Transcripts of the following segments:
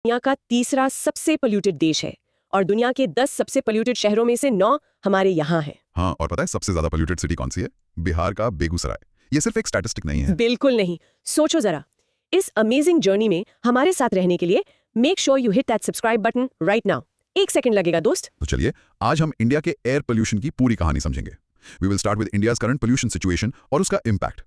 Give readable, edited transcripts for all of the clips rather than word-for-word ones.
दुनिया का तीसरा सबसे पोल्यूटेड देश है और दुनिया के 10 सबसे पोल्यूटेड शहरों में से 9 हमारे यहाँ हैं। हाँ, और पता है सबसे ज्यादा पोल्यूटेड सिटी कौन सी है? बिहार का बेगूसराय। ये सिर्फ एक स्टैटिस्टिक नहीं है। बिल्कुल नहीं। सोचो जरा, इस अमेजिंग जर्नी में हमारे साथ रहने के लिए make sure you hit that subscribe button right now. 1 second लगेगा दोस्त। तो चलिए आज हम इंडिया के एयर पोल्यूशन की पूरी कहानी समझेंगे। We will start with India's current pollution situation और उसका इम्पैक्ट।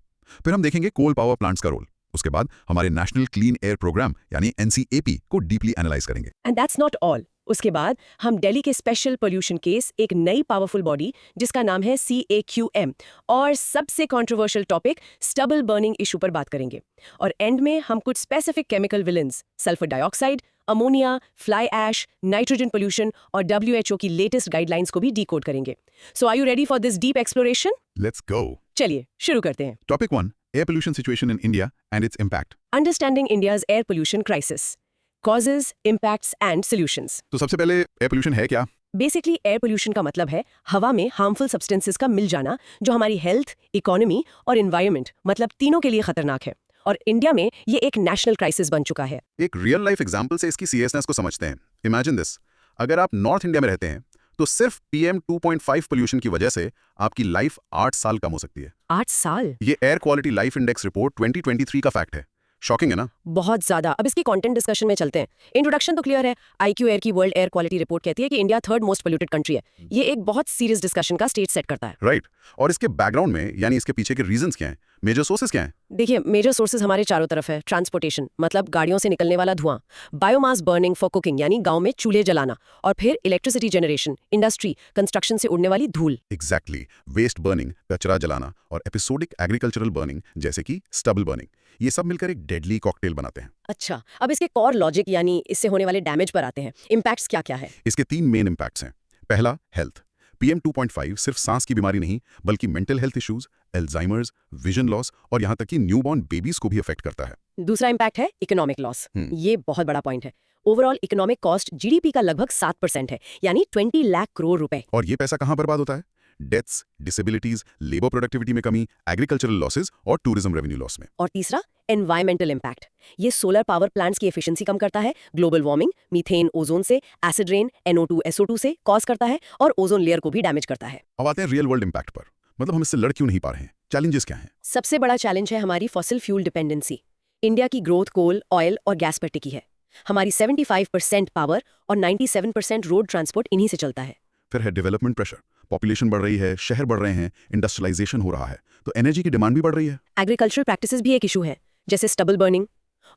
फिर हम देखेंगे कोल पावर प्लांट्स का रोल। उसके बाद हमारे नेशनल क्लीन एयर प्रोग्राम यानी NCAP को डीपली एनालाइज करेंगे। And that's not all. उसके बाद हम दिल्ली के स्पेशल पोल्यूशन केस, एक नई पावरफुल बॉडी जिसका नाम है CAQM, और सबसे controversial topic stubble burning issue पर बात करेंगे। और एंड में हम कुछ specific chemical villains, sulphur dioxide, ammonia, fly ash, nitrogen pollution और WHO की लेटेस्ट गाइडलाइंस को भी डीकोड करेंगे। So are you ready for this deep exploration? Let's go. चलिए शुरू करते हैं। Topic 1, air pollution situation in India and its impact. Understanding India's air pollution crisis, causes, impacts and solutions. तो सबसे पहले एयर पोल्यूशन है क्या? बेसिकली एयर पोल्यूशन का मतलब है हवा में हार्मफुल सब्सटेंसेस का मिल जाना जो हमारी हेल्थ, इकोनॉमी और एनवायरनमेंट मतलब तीनों के लिए खतरनाक है। और इंडिया में ये एक नेशनल क्राइसिस बन चुका है। एक रियल लाइफ एग्जांपल से इसकी सीरियसनेस को समझते हैं। इमेजिन दिस, अगर आप नॉर्थ इंडिया में रहते हैं तो सिर्फ PM 2.5 पोल्यूशन की वजह से आपकी लाइफ 8 साल कम हो सकती है। 8 साल? ये air quality life index report 2023 का फैक्ट है। शॉकिंग है ना? बहुत ज्यादा। अब इसकी कंटेंट डिस्कशन में चलते हैं। इंट्रोडक्शन तो क्लियर है। IQ एयर की वर्ल्ड एयर क्वालिटी रिपोर्ट कहती है कि India 3rd most polluted country है। ये एक बहुत सीरियस डिस्कशन का स्टेज सेट करता है। राइट। और इसके बैकग्राउंड में यानी इसके पीछे के रीजंस क्या हैं? मेजर सोर्सेज क्या हैं? देखिए, मेजर सोर्सेज हमारे चारों तरफ है। ट्रांसपोर्टेशन मतलब गाड़ियों से निकलने वाला धुआं, बायोमास बर्निंग फॉर कुकिंग यानी गांव में चूल्हे जलाना, और फिर इलेक्ट्रिसिटी जनरेशन, इंडस्ट्री, कंस्ट्रक्शन से उड़ने वाली धूल। एग्जैक्टली। वेस्ट बर्निंग, कचरा जलाना, और एपिसोडिक एग्रीकल्चरल बर्निंग जैसे कि स्टबल बर्निंग, ये सब मिलकर एक डेडली कॉकटेल बनाते हैं। अच्छा, अब इसके कोर लॉजिक यानी इससे होने वाले डैमेज पर आते हैं। इम्पैक्ट्स क्या क्या है? इसके 3 मेन इम्पैक्ट्स हैं। पहला, हेल्थ। PM 2.5 सिर्फ सांस की बीमारी नहीं बल्कि mental health issues, Alzheimer's, vision loss और यहाँ तक कि न्यूबॉर्न बेबीज को भी अफेक्ट करता है। दूसरा इम्पैक्ट है इकोनॉमिक लॉस। ये बहुत बड़ा पॉइंट है। ओवरऑल इकोनॉमिक कॉस्ट GDP का लगभग 7% है, यानी 20 लाख करोड़ रुपए। और ये पैसा कहाँ बर्बाद होता है? डेथ्स, डिसेबिलिटीज, लेबर प्रोडक्टिविटी में कमी, एग्रीकल्चरल लॉसेज और टूरिज्म रेवेन्यू लॉस में। और तीसरा, एनवायरमेंटल इम्पैक्ट। ये सोलर पावर प्लांट्स की एफिशिएंसी कम करता है, ग्लोबल वार्मिंग, मीथेन ओजोन से, एसिड रेन NO2 SO2 से कॉज करता है और ओजोन लेयर को भी डैमेज करता है। अब आते हैं रियल वर्ल्ड इम्पैक्ट पर। मतलब हम इससे लड़ क्यों नहीं पा रहे हैं? चैलेंजेस क्या हैं? सबसे बड़ा चैलेंज है हमारी फॉसिल फ्यूल डिपेंडेंसी। इंडिया की ग्रोथ कोल, ऑयल और गैस पर टिकी है। हमारी 75% पावर और 97% रोड ट्रांसपोर्ट इन्हीं से चलता है। फिर है डेवलपमेंट प्रेशर। पॉपुलेशन बढ़ रही है, शहर बढ़ रहे हैं, इंडस्ट्रियलाइजेशन हो रहा है, तो एनर्जी की डिमांड भी बढ़ रही है। एग्रीकल्चरल प्रैक्टिसेस भी एक इशू है, जैसे स्टबल बर्निंग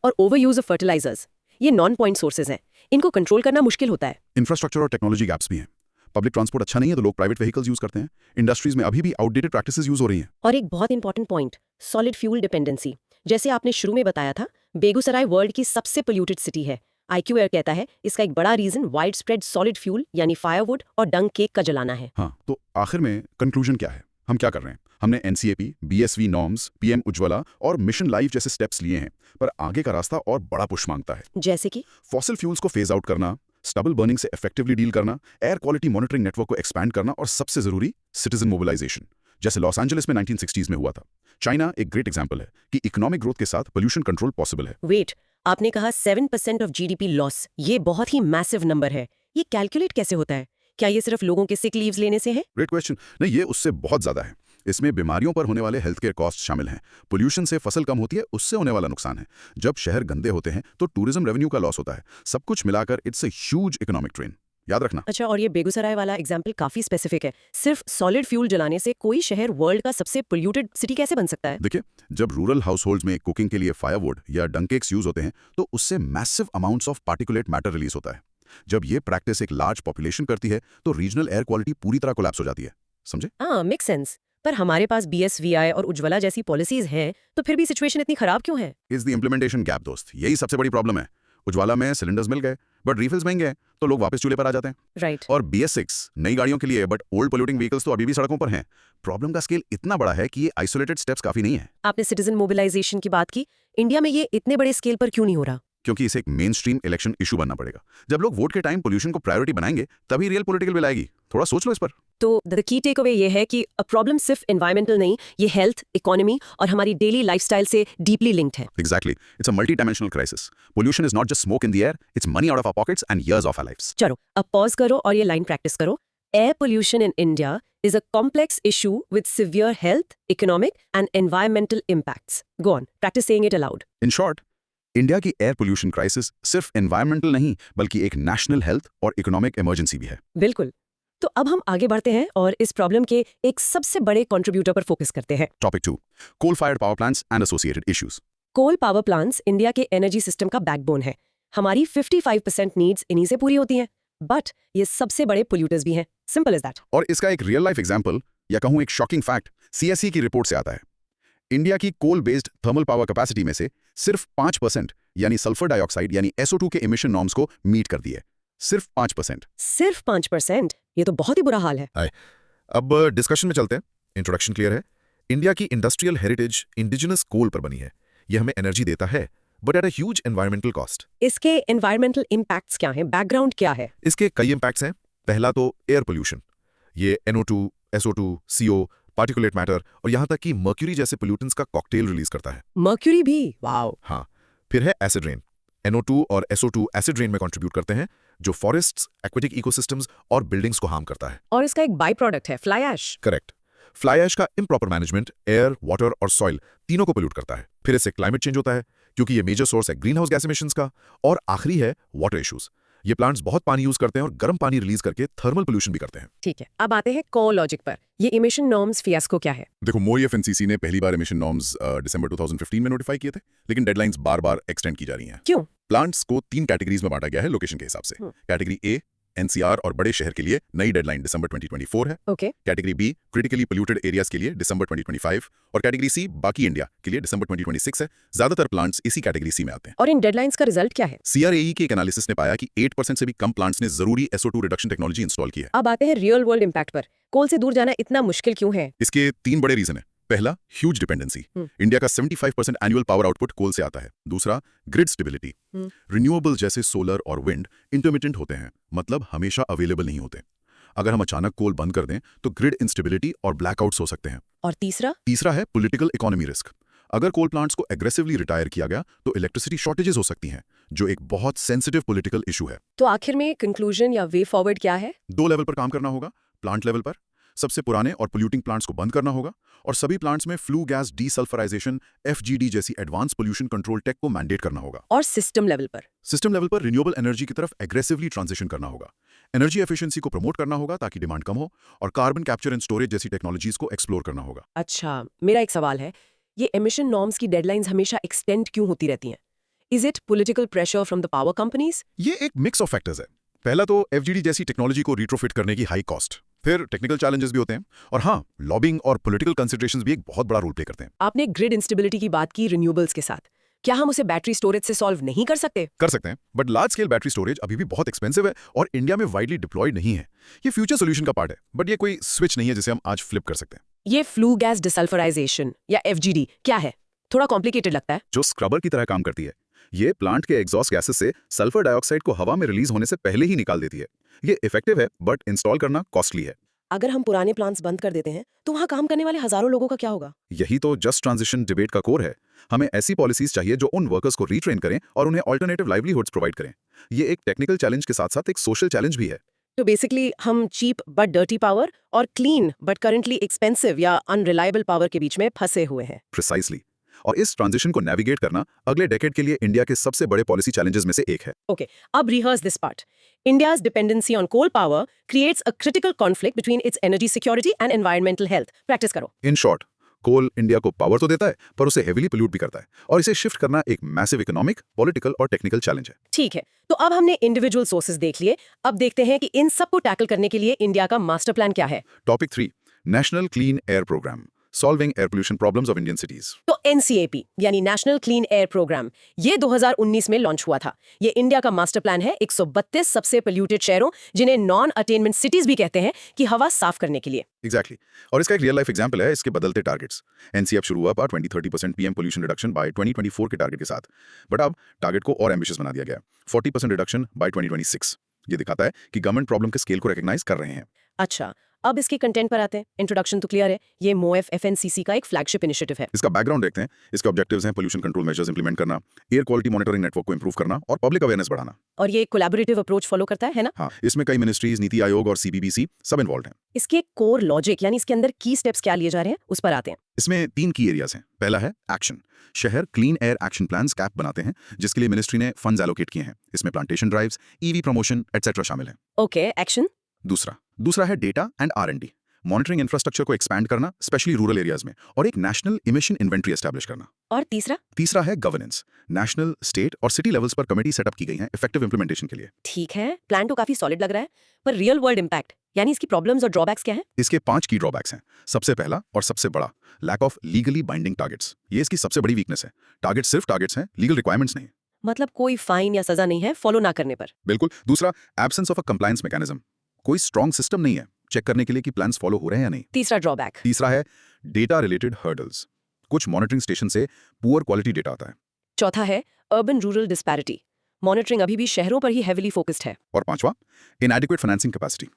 और ओवर यूज ऑफ फर्टिलाइजर्स। ये नॉन पॉइंट सोर्सेज हैं, इनको कंट्रोल करना मुश्किल होता है। इंफ्रास्ट्रक्चर और टेक्नोलॉजी गैप्स भी हैं। पब्लिक ट्रांसपोर्ट अच्छा नहीं है तो लोग प्राइवेट व्हीकल्स यूज करते हैं। इंडस्ट्रीज में अभी भी आउटडेटेड प्रैक्टिसेस यूज हो रही हैं। और एक बहुत important point, solid fuel dependency. जैसे आपने शुरू में बताया था, बेगूसराय वर्ल्ड की सबसे पोल्यूटेड सिटी है। IQ एयर कहता है इसका एक बड़ा reason widespread solid fuel यानी फायरवुड और डंग केक का जलाना है। हाँ, तो आखिर में कंक्लूजन क्या है? हम क्या कर रहे हैं? हमने NCAP, BSV norms, PM Ujjwala और मिशन लाइफ जैसे स्टेप्स लिए हैं, पर आगे का रास्ता और बड़ा पुश मांगता है। जैसे कि फॉसिल फ्यूल्स को फेज आउट करना, स्टबल बर्निंग से इफेक्टिवली डील करना, एयर क्वालिटी मॉनिटरिंग नेटवर्क को एक्सपैंड करना और सबसे जरूरी सिटीजन मोबिलाइजेशन, जैसे लॉस एंजलिस में 1960s में हुआ था। चाइना एक ग्रेट एग्जांपल है कि इकोनॉमिक ग्रोथ के साथ पोल्यूशन कंट्रोल पॉसिबल है। वेट, आपने कहा 7% ऑफ GDP लॉस, ये बहुत ही मैसिव नंबर है। ये कैलकुलेट कैसे होता है? क्या ये सिर्फ लोगों के सिक लीव्स लेने से है? Great question. नहीं, ये उससे बहुत ज्यादा है। इसमें बीमारियों पर होने वाले हेल्थ केयर कॉस्ट शामिल हैं। पोल्यूशन से फसल कम होती है, उससे होने वाला नुकसान है। जब शहर गंदे होते हैं तो टूरिज्म रेवेन्यू का लॉस होता है। सब कुछ मिलाकर it's a huge economic drain. याद रखना। अच्छा, और ये बेगूसराय वाला एग्जाम्पल काफी स्पेसिफिक है। सिर्फ सॉलिड फ्यूल जलाने से कोई शहर वर्ल्ड का सबसे पोल्यूटेड सिटी कैसे बन सकता है? देखिए, जब रूरल हाउसहोल्ड्स में कुकिंग के लिए फायरवुड या डंग केक्स यूज होते हैं तो उससे massive amounts of particulate matter release होता है। जब ये प्रैक्टिस एक लार्ज पॉपुलेशन करती है तो रीजनल एयर क्वालिटी पूरी तरह कोलैप्स हो जाती है। समझे? हाँ, मेक सेंस। पर हमारे पास BSVI और उज्ज्वला जैसी पॉलिसीज हैं, तो फिर भी सिचुएशन इतनी खराब क्यों है? इज द इम्प्लीमेंटेशन गैप दोस्त, यही सबसे बड़ी प्रॉब्लम है। उज्ज्वला में सिलेंडर्स मिल गए बट रिफिल्स महंगे हैं तो लोग वापस चूल्हे पर आ जाते हैं। राइट। और BS6 नई गाड़ियों के लिए बट ओल्ड पोल्यूटिंग व्हीकल्स तो अभी भी सड़कों पर हैं। प्रॉब्लम का स्केल इतना बड़ा है कि ये आइसोलेटेड स्टेप्स काफी नहीं है। आपने सिटीजन मोबिलाइजेशन की बात की, इंडिया में ये इतने बड़े स्केल पर क्यों नहीं हो रहा? क्योंकि इसे एक मेन स्ट्रीम इलेक्शन इशू बनना पड़ेगा। जब लोग वोट के टाइम पोल्यूशन को प्रायोरिटी बनाएंगे तभी रियल पॉलिटिकल विल आएगी। थोड़ा सोच लो इस पर। तो द की टेक अवे ये है कि प्रॉब्लम सिर्फ एनवायरमेंटल नहीं, ये हेल्थ, इकोनॉमी और हमारी डेली लाइफस्टाइल से डीपली लिंक्ड है। Exactly. It's a multi-dimensional crisis. Pollution is not just smoke in the air, it's money out of our pockets and years of our lives. चलो अब pause करो और ये line practice करो। Air pollution in India is a complex issue with severe health, economic and environmental impacts. Go on, practice saying it aloud. In short, India की air pollution crisis सिर्फ environmental नहीं बल्कि एक national health और economic emergency भी है। बिल्कुल। तो अब हम आगे बढ़ते हैं और इस प्रॉब्लम के एक सबसे बड़े कंट्रीब्यूटर पर फोकस करते हैं। Topic 2, coal fired power plants and associated issues. Coal power plants India के एनर्जी सिस्टम का बैकबोन है। हमारी 55% नीड्स इन्हीं से पूरी होती हैं। बट ये सबसे बड़े पोल्यूटर्स भी हैं। Simple is that. और इसका एक रियल लाइफ एग्जांपल या कहूं एक शॉकिंग फैक्ट सीएसई की रिपोर्ट से आता है। इंडिया की coal based thermal power capacity में से सिर्फ 5% यानी सल्फर डाइऑक्साइड यानी SO2 के इमिशन नॉर्म्स को मीट कर दिए। सिर्फ 5%। सिर्फ 5%? ये तो बहुत ही बुरा हाल है। अब डिस्कशन में चलते हैं। इंट्रोडक्शन क्लियर है। इंडिया की इंडस्ट्रियल हेरिटेज इंडिजिनस कोल पर बनी है। यह हमें एनर्जी देता है but at a huge environmental cost. इसके एनवायरमेंटल इंपैक्ट्स क्या हैं? बैकग्राउंड क्या है? इसके कई इंपैक्ट्स हैं। पहला तो एयर पोल्यूशन। ये NO2, SO2, CO, particulate matter और यहाँ तक कि मर्क्यूरी जैसे पोल्यूटेंट्स का कॉकटेल रिलीज करता है। मर्क्यूरी भी? वाओ। हाँ। फिर है एसिड रेन। NO2 और SO2 एसिड रेन में कंट्रीब्यूट करते हैं जो फॉरेस्ट्स, एक्वेटिक इकोसिस्टम्स और बिल्डिंग्स को हार्म करता है। और इसका एक बाई प्रोडक्ट है fly ash. Correct. Fly ash का इम्प्रॉपर मैनेजमेंट एयर, वाटर और सॉइल तीनों को पोल्यूट करता है। फिर इससे क्लाइमेट चेंज होता है क्योंकि ये मेजर सोर्स है ग्रीन हाउस गैस एमिशंस का। और आखिरी है वाटर इश्यूज। ये प्लांट्स बहुत पानी यूज करते हैं और गर्म पानी रिलीज करके थर्मल पोल्यूशन भी करते हैं। ठीक है, अब आते हैं कोर लॉजिक पर। ये इमिशन नॉर्म्स फियास्को क्या है? देखो, MoEFNCC ने पहली बार इमिशन नॉर्म्स दिसंबर 2015 में नोटिफाई किए थे, लेकिन डेडलाइंस बार-बार एक्सटेंड की जा रही हैं। क्यों? प्लांट्स को 3 कैटेगरीज में बांटा गया है लोकेशन के हिसाब से। कैटेगरी ए NCR और बड़े शहर के लिए नई डेडलाइन दिसंबर 2024 है। Okay. Category B critically polluted areas के लिए दिसंबर 2025 और कैटेगरी सी बाकी इंडिया के लिए दिसंबर 2026 है। ज्यादातर प्लांट्स इसी कैटेगरी सी में आते हैं। और इन डेडलाइंस का रिजल्ट क्या है? CRAE के एक एनालिसिस ने पाया कि 8% से भी कम प्लांट्स ने जरूरी SO2 रिडक्शन टेक्नोलॉजी इंस्टॉल की है। अब आते हैं रियल वर्ल्ड इंपैक्ट पर। कोल से दूर जाना इतना मुश्किल क्यों है? इसके 3 बड़े रीजन है। पहला, ह्यूज डिपेंडेंसी। इंडिया का 75% एनुअल पावर आउटपुट कोल से आता है। दूसरा, ग्रिड स्टेबिलिटी। रिन्यूएबल जैसे सोलर और विंड इंटरमिटेंट होते हैं, मतलब हमेशा अवेलेबल नहीं होते। अगर हम अचानक कोल बंद कर दें तो ग्रिड इंस्टेबिलिटी और ब्लैकआउट्स हो सकते हैं। और तीसरा है पॉलिटिकल इकोनॉमी रिस्क। अगर कोल प्लांट्स को एग्रेसिवली रिटायर किया गया तो इलेक्ट्रिसिटी शॉर्टेजेस हो सकती हैं, जो एक बहुत सेंसिटिव पॉलिटिकल इशू है। तो आखिर में कंक्लूजन या वे फॉरवर्ड क्या है? 2 लेवल पर काम करना होगा। प्लांट लेवल पर सबसे पुराने और पोल्यूटिंग प्लांट्स को बंद करना होगा और सभी प्लांट्स में फ्लू गैस डीसल्फराइजेशन FGD जैसी एडवांस पोल्यूशन कंट्रोल टेक को मैंडेट करना होगा। और सिस्टम लेवल पर रिन्यूएबल एनर्जी की तरफ एग्रेसिवली ट्रांजिशन करना होगा। एनर्जी एफिशिएंसी को प्रमोट करना होगा ताकि डिमांड कम हो और कार्बन कैप्चर एंड स्टोरेज जैसी टेक्नोलॉजीज को एक्सप्लोर करना होगा। अच्छा, मेरा एक सवाल है, ये एमिशन नॉर्म्स की डेडलाइंस हमेशा एक्सटेंड क्यों होती रहती हैं? Is it political pressure from the power companies? ये एक मिक्स ऑफ फैक्टर्स है। पहला तो FGD जैसी टेक्नोलॉजी को रिट्रोफिट करने की हाई कॉस्ट, फिर टेक्निकल चैलेंजेस भी होते हैं और हाँ, लॉबिंग और पॉलिटिकल कंसिडरेशंस भी एक बहुत बड़ा रोल प्ले करते हैं। आपने ग्रिड इंस्टेबिलिटी की बात की रिन्यूएबल्स के साथ, क्या हम उसे बैटरी स्टोरेज से सॉल्व नहीं कर सकते? कर सकते हैं, but large scale battery storage अभी भी बहुत एक्सपेंसिव है और इंडिया में वाइडली डिप्लॉयड नहीं है। ये फ्यूचर सोल्यूशन का पार्ट है, बट ये कोई स्विच नहीं है जिसे हम आज फ्लिप कर सकते हैं। ये फ्लू गैस डिसल्फराइजेशन या FGD क्या है? थोड़ा कॉम्प्लिकेटेड लगता है। जो स्क्रबर की तरह काम करती है। ये प्लांट के एग्जॉस्ट गैसेस से सल्फर डाइऑक्साइड को हवा में रिलीज होने से पहले ही निकाल देती है। ये इफेक्टिव है, बट इंस्टॉल करना कॉस्टली है। अगर हम पुराने प्लांट्स बंद कर देते हैं तो वहाँ काम करने वाले हजारों लोगों का क्या होगा? यही तो जस्ट ट्रांजिशन डिबेट का कोर है। हमें ऐसी पॉलिसीज चाहिए जो उन वर्कर्स को रीट्रेन करें और उन्हें अल्टरनेटिव लाइवलीहुड्स प्रोवाइड करें। ये एक टेक्निकल चैलेंज के साथ साथ एक सोशल चैलेंज भी है। तो बेसिकली हम चीप बट डर्टी पावर और क्लीन बट करंटली एक्सपेंसिव या अनरिलायबल पावर के बीच में फंसे हुए हैं। प्रिसाइसली। और इस ट्रांजिशन को नेविगेट करना अगले डेकेड के लिए इंडिया के सबसे बड़े पॉलिसी चैलेंजेस में से एक है। ओके, अब rehearse this part. India's dependency on coal power creates a critical conflict between its energy security and environmental health. Practice करो। इन शॉर्ट, कोल इंडिया को पावर तो देता है पर उसे हेवीली पोल्यूट भी करता है और इसे शिफ्ट करना एक मैसिव इकोनॉमिक, पॉलिटिकल और टेक्निकल चैलेंज है। ठीक है, तो अब हमने इंडिविजुअल सोर्सेज देख लिए, अब देखते हैं कि इन सब को टैकल करने के लिए इंडिया का मास्टर प्लान क्या है। Topic 3, national clean air programme, solving air pollution problems of Indian cities. तो NCAP यानी नेशनल क्लीन एयर प्रोग्राम, ये 2019 में लॉन्च हुआ था। ये इंडिया का मास्टर प्लान है 132 सबसे पोल्यूटेड शहरों, जिन्हें नॉन अटेनमेंट सिटीज भी कहते हैं, की हवा साफ करने के लिए। एग्जैक्टली। और इसका एक रियल लाइफ एग्जांपल है इसके बदलते टारगेट्स। NCAP शुरू हुआ 20-30% PM पोल्यूशन रिडक्शन बाय 2024 के टारगेट के साथ, बट अब टारगेट को और एम्बिशियस बना दिया गया, 40% रिडक्शन बाय 2026। ये दिखाता है कि गवर्नमेंट प्रॉब्लम के स्केल को रिकॉग्नाइज कर रहे हैं। अच्छा, अब इसके कंटेंट पर आते हैं। इंट्रोडक्शन तो क्लियर है, ये MoF FNCC का एक फ्लैगशिप इनिशिएटिव है। इसका बैकग्राउंड देखते हैं। इसके ऑब्जेक्टिव्स हैं पोल्यूशन कंट्रोल मेजर्स इंप्लीमेंट करना, एयर क्वालिटी मॉनिटरिंग नेटवर्क को इंप्रूव करना और पब्लिक अवेयरनेस बढ़ाना। और ये कोलैबोरेटिव अप्रोच फॉलो करता है ना? हाँ, इसमें कई मिनिस्ट्रीज, नीति आयोग और CPBC सब इन्वॉल्व हैं। इसके कोर लॉजिक यानी इसके अंदर की स्टेप्स क्या लिए जा रहे हैं उस पर आते हैं। इसमें 3 की एरियाज हैं। पहला है एक्शन। शहर clean air action plans cap बनाते हैं, जिसके लिए मिनिस्ट्री ने फंड्स एलोकेट किए हैं। इसमें plantation drives, EV promotion etcetera शामिल हैं। Okay, action. दूसरा है data and R&D। Monitoring infrastructure को एक्सपैंड करना, स्पेशली रूरल एरियाज में, और एक नेशनल इमिशन इन्वेंट्री एस्टैब्लिश करना। और तीसरा है गवर्नेंस। नेशनल, स्टेट और सिटी लेवल्स पर कमेटी सेटअप की गई हैं इफेक्टिव इंप्लीमेंटेशन के लिए। ठीक है, प्लान तो काफी सॉलिड लग रहा है, पर रियल वर्ल्ड इम्पैक्ट यानी इसकी प्रॉब्लम्स और ड्रॉबैक्स क्या है? इसके 5 की ड्रॉबैक्स हैं। सबसे पहला और सबसे बड़ा, lack of legally binding targets. ये इसकी सबसे बड़ी वीकनेस है। टारगेट्स सिर्फ टारगेट्स हैं, लीगल रिक्वायरमेंट्स नहीं। मतलब कोई फाइन या सजा नहीं है फॉलो ना करने पर। बिल्कुल। दूसरा, absence of a compliance mechanism. कोई स्ट्रॉन्ग सिस्टम नहीं है चेक करने के लिए कि प्लान्स फॉलो हो रहे हैं या नहीं। तीसरा है डेटा रिलेटेड हर्डल्स। कुछ मॉनिटरिंग स्टेशन से पुअर क्वालिटी डेटा आता है। चौथा है अर्बन रूरल डिस्पैरिटी। मॉनिटरिंग अभी भी शहरों पर ही हेवीली फोकस्ड है। और पांचवा, इनएडिक्वेट फाइनेंसिंग कैपेसिटी।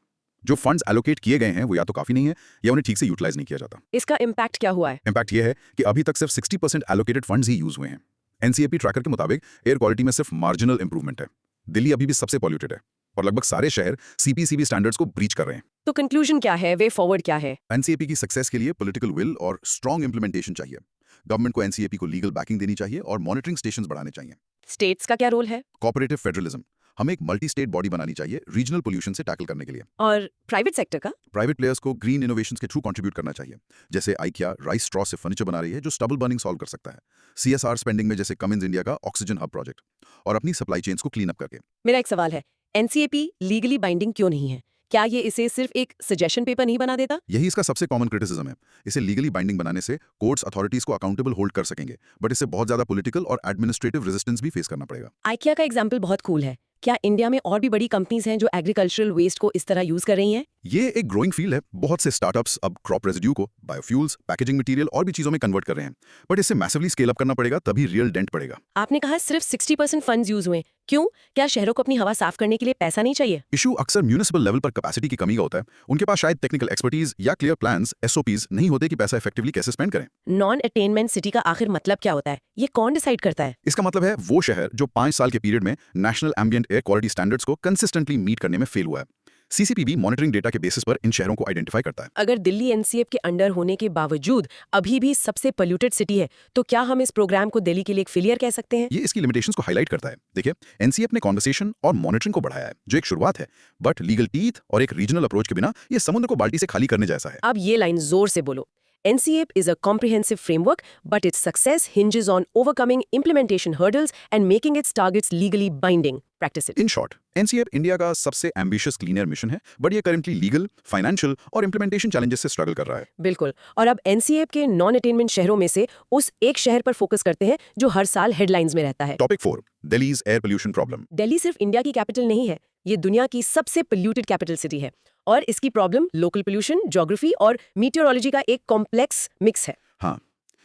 जो फंड्स एलोकेट किए गए हैं वो या तो काफी नहीं है या उन्हें ठीक से यूटिलाइज नहीं किया जाता। इसका इम्पैक्ट क्या हुआ है? इम्पैक्ट ये है कि अभी तक सिर्फ 60% एलोकेटेड फंड्स ही यूज हुए हैं। NCAP ट्रैकर के मुताबिक एयर क्वालिटी में सिर्फ मार्जिनल इंप्रूवमेंट है। दिल्ली अभी भी सबसे पॉल्यूटेड है और लगभग सारे शहर CPCB स्टैंडर्ड्स को ब्रीच कर रहे हैं। तो कंक्लूजन क्या है, वे फॉरवर्ड क्या है? NCAP की सक्सेस के लिए पॉलिटिकल विल और स्ट्रॉन्ग इंप्लीमेंटेशन चाहिए। गवर्नमेंट को NCAP को लीगल बैकिंग देनी चाहिए और मॉनिटरिंग स्टेशंस बढ़ाने चाहिए। स्टेट्स का क्या रोल है? Cooperative federalism. हमें एक मल्टी स्टेट बॉडी बनानी चाहिए रीजनल पोल्यूशन से टैकल करने के लिए। और प्राइवेट सेक्टर का? प्राइवेट प्लेयर्स को ग्रीन इनोवेशंस के थ्रू कंट्रीब्यूट करना चाहिए। जैसे IKEA राइस स्ट्रॉ से फर्नीचर बना रही है जो स्टबल बर्निंग सॉल्व कर सकता है। CSR स्पेंडिंग में जैसे कमिंस इंडिया का ऑक्सीजन हब प्रोजेक्ट, और अपनी सप्लाई चेन्स को क्लीन अप करके। मेरा एक सवाल है, NCAP लीगली बाइंडिंग क्यों नहीं है? क्या ये इसे सिर्फ एक सजेशन पेपर नहीं बना देता? यही इसका सबसे कॉमन क्रिटिसिज्म है। इसे लीगली बाइंडिंग बनाने से कोर्ट्स अथॉरिटीज को अकाउंटेबल होल्ड कर सकेंगे, बट इससे बहुत ज्यादा पॉलिटिकल और एडमिनिस्ट्रेटिव रेजिस्टेंस भी फेस करना पड़ेगा। IKEA का एग्जाम्पल बहुत कूल है। क्या इंडिया में और भी बड़ी कंपनीज हैं जो एग्रीकल्चरल वेस्ट को इस तरह यूज कर रही हैं? ये एक ग्रोइंग फील्ड है। बहुत से स्टार्टअप्स अब क्रॉप रेजिड्यू को बायोफ्यूल्स, पैकेजिंग मटेरियल और भी चीजों में कन्वर्ट कर रहे हैं, बट इसे मैसिवली स्केल अप करना पड़ेगा, तभी रियल डेंट पड़ेगा। आपने कहा सिर्फ 60% फंड्स यूज हुए, क्यों? क्या शहरों को अपनी हवा साफ करने के लिए पैसा नहीं चाहिए? इशू अक्सर म्यूनिसिपल लेवल पर कैपेसिटी की कमी का होता है। उनके पास शायद टेक्निकल एक्सपर्टीज या क्लियर प्लान्स, SOPs नहीं होते कि पैसा इफेक्टिवली कैसे स्पेंड करें। नॉन अटेनमेंट सिटी का आखिर मतलब क्या होता है? ये कौन डिसाइड करता है? इसका मतलब है वो शहर जो 5 साल के पीरियड में national ambient air quality standards को कंसिस्टेंटली मीट करने में फेल हुआ है। CCPB मॉनिटरिंग डेटा के बेसिस पर इन शहरों को आइडेंटिफाई करता है। अगर दिल्ली NCAP के अंडर होने के बावजूद अभी भी सबसे पोल्यूटेड सिटी है, तो क्या हम इस प्रोग्राम को दिल्ली के लिए एक फेलियर कह सकते हैं? ये इसकी लिमिटेशंस को हाईलाइट करता है। देखिए, NCAP ने कॉन्वर्सेशन और मॉनिटरिंग को बढ़ाया है, जो एक शुरुआत है, बट लीगल टीथ और एक रीजनल अप्रोच के बिना ये समुद्र को बाल्टी से खाली करने जैसा है। अब ये लाइन जोर से बोलो। NCAP is a comprehensive framework, but its success hinges on overcoming implementation hurdles and making its targets legally binding. Practice it. In short, NCAP India का सबसे एम्बिशियस क्लीन एयर मिशन है, बट ये currently legal, financial और implementation challenges से struggle कर रहा है। बिल्कुल। और अब NCAP के नॉन अटेनमेंट शहरों में से उस एक शहर पर फोकस करते हैं जो हर साल हेडलाइंस में रहता है। Topic 4, Delhi's air pollution problem. Delhi सिर्फ इंडिया की कैपिटल नहीं है, ये दुनिया की सबसे पोल्यूटेड कैपिटल सिटी है, और इसकी प्रॉब्लम लोकल पोल्यूशन, ज्योग्राफी और मीटियोरोलॉजी का एक कॉम्प्लेक्स मिक्स है। हाँ,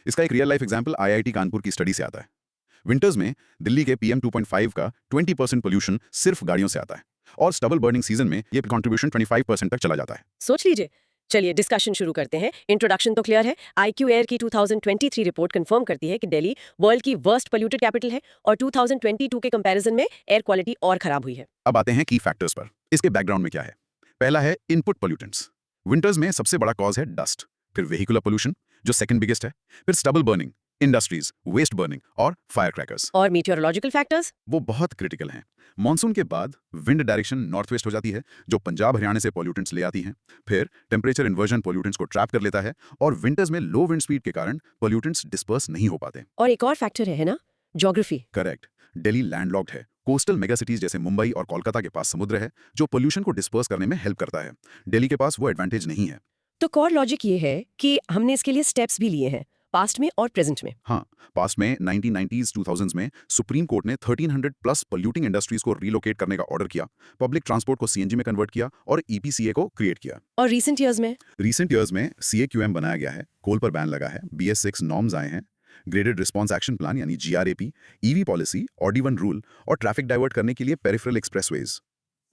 इसका एक real life example IIT Kanpur की स्टडी से आता है। विंटर्स में दिल्ली के PM 2.5 का 20% पोल्यूशन सिर्फ गाड़ियों से आता है, और स्टबल बर्निंग सीजन में ये कंट्रीब्यूशन 25% तक चला जाता है। सोच लीजिए। चलिए डिस्कशन शुरू करते हैं। इंट्रोडक्शन तो क्लियर है। IQ एयर की 2023 रिपोर्ट कंफर्म करती है कि दिल्ली वर्ल्ड की वर्स्ट पोल्यूटेड कैपिटल है, और 2022 के कंपैरिजन में एयर क्वालिटी और खराब हुई है। अब आते हैं की फैक्टर्स पर। इसके बैकग्राउंड में क्या है? पहला है इनपुट पोल्यूटेंट्स। विंटर्स में सबसे बड़ा कॉज है डस्ट, फिर वेहिकुलर पोल्यूशन जो सेकंड बिगेस्ट है, फिर stubble burning, industries, waste burning और फायर क्रैकर्स। और मीटियोरोलॉजिकल फैक्टर्स? वो बहुत क्रिटिकल हैं। मॉनसून के बाद विंड डायरेक्शन नॉर्थ वेस्ट हो जाती है, जो पंजाब हरियाणा से पोल्यूटेंट्स ले आती हैं। फिर टेम्परेचर इन्वर्जन पोल्यूटेंट्स को ट्रैप कर लेता है, और विंटर्स में लो विंड स्पीड के कारण पोल्यूटेंट्स डिस्पर्स नहीं हो पाते। और एक और फैक्टर है ना, ज्योग्राफी। करेक्ट। दिल्ली लैंडलॉक्ड है। कोस्टल मेगा सिटीज जैसे मुंबई और कोलकाता के पास समुद्र है, जो पोल्यूशन को डिस्पर्स करने में हेल्प करता है। दिल्ली के पास वो एडवांटेज नहीं है। तो कोर लॉजिक ये है कि हमने इसके लिए स्टेप्स भी लिए हैं, पास्ट में और प्रेजेंट में। हाँ, पास्ट में 1990s 2000s में सुप्रीम कोर्ट ने 1300 प्लस पोल्यूटिंग इंडस्ट्रीज को रिलोकेट करने का ऑर्डर किया, पब्लिक ट्रांसपोर्ट को CNG में कन्वर्ट किया और EPCA को क्रिएट किया। और रिसेंट ईयर्स में CAQM बनाया गया है, कोल पर बैन लगा है, BS6 नॉर्म्स आए हैं, ग्रेडेड रिस्पॉन्स एक्शन प्लान यानी GRAP, EV policy, OD1 rule और ट्रैफिक डाइवर्ट करने के लिए पेरिफेरल एक्सप्रेसवेज।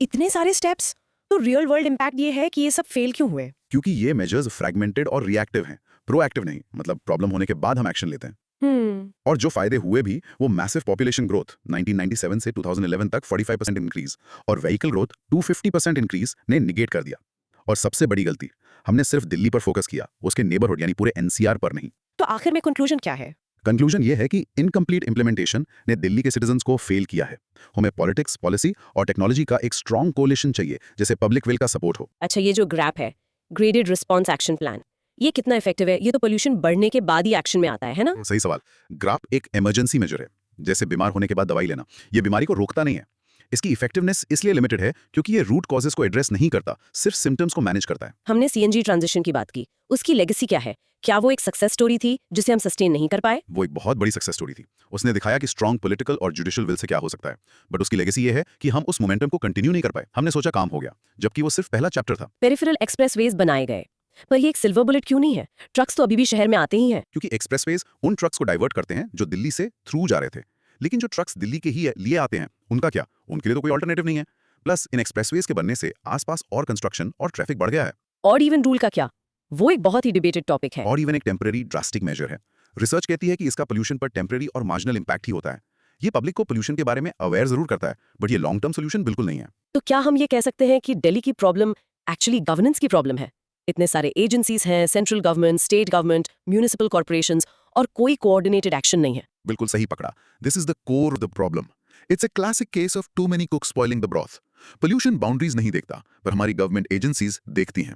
इतने सारे स्टेप्स, तो रियल वर्ल्ड इम्पैक्ट ये है कि ये सब फेल क्यों हुए? क्योंकि ये मेजर्स फ्रैगमेंटेड और रिएक्टिव हैं, प्रोएक्टिव नहीं, मतलब प्रॉब्लम होने के बाद हम एक्शन लेते हैं। और जो फायदे हुए भी वो मैसिव पॉपुलेशन ग्रोथ 1997 से 2011 तक 45% इंक्रीज और व्हीकल ग्रोथ 250% इंक्रीज ने निगेट कर दिया। और सबसे बड़ी गलती, हमने सिर्फ दिल्ली पर फोकस किया, उसके नेबरहुड यानी पूरे एनसीआर पर नहीं। तो आखिर में कंक्लूजन क्या है? कंक्लूजन ये है कि इनकम्प्लीट इंप्लीमेंटेशन ने दिल्ली के सिटीजंस को फेल किया है। हमें पॉलिटिक्स, पॉलिसी और टेक्नोलॉजी का एक स्ट्रॉन्ग कोलिशन चाहिए जिसे पब्लिक विल का सपोर्ट हो। अच्छा, ये जो ग्रैप है, ग्रेडेड रिस्पॉन्स एक्शन प्लान, ये कितना इफेक्टिव है? ये तो पोल्यूशन बढ़ने के बाद ही एक्शन में आता है ना? सही सवाल। ग्राफ एक इमरजेंसी मेजर है, जैसे बीमार होने के बाद दवाई लेना। ये बीमारी को रोकता नहीं है। इसकी इफेक्टिवनेस इसलिए लिमिटेड है क्योंकि ये रूट कॉजेज को एड्रेस नहीं करता, सिर्फ सिम्टम्स को मैनेज करता है। हमने सीएनजी ट्रांजिशन की बात की, उसकी लेगेसी क्या है? क्या वो एक सक्सेस स्टोरी थी जिसे हम सस्टेन नहीं कर पाए? वो एक बहुत बड़ी सक्सेस स्टोरी थी। उसने दिखाया कि स्ट्रॉन्ग पॉलिटिकल और जुडिशियल विल से क्या हो सकता है। बट उसकी लेगेसी ये है कि हम उस मोमेंटम को कंटिन्यू नहीं कर पाए। हमने सोचा काम हो गया, जबकि वो सिर्फ पहला चैप्टर था। पेरिफेरल एक्सप्रेसवेज बनाए गए, पर ये एक सिल्वर बुलेट क्यों नहीं है? ट्रक्स तो अभी भी शहर में आते ही हैं। क्योंकि एक्सप्रेसवेज उन ट्रक्स को डाइवर्ट करते हैं जो दिल्ली से थ्रू जा रहे थे। लेकिन जो ट्रक्स दिल्ली के ही लिए आते हैं, उनका क्या? उनके लिए तो कोई ऑल्टरनेटिव नहीं है। प्लस इन एक्सप्रेसवेज के बनने से आसपास और कंस्ट्रक्शन और ट्रैफिक बढ़ गया है। और इवन रूल का क्या? वो एक बहुत ही डिबेटेड टॉपिक है। और इवन एक टेम्परेरी ड्रास्टिक मेजर है। रिसर्च कहती है कि इसका पोल्यूशन पर टेम्परेरी और मार्जिनल इंपैक्ट ही होता है। ये पब्लिक को पोल्यूशन के बारे में अवेयर जरूर करता है, बट ये लॉन्ग टर्म सोल्यूशन बिल्कुल नहीं है। तो क्या हम ये कह सकते हैं कि दिल्ली की प्रॉब्लम एक्चुअली गवर्नेंस की प्रॉब्लम है? इतने सारे एजेंसीज हैं, central government, state government, municipal corporations, और कोई कोऑर्डिनेटेड एक्शन नहीं है। बिल्कुल सही पकड़ा। This is the core of the problem. It's a classic case of too many cooks spoiling the broth. Pollution boundaries नहीं देखता, पर हमारी गवर्नमेंट एजेंसीज देखती हैं।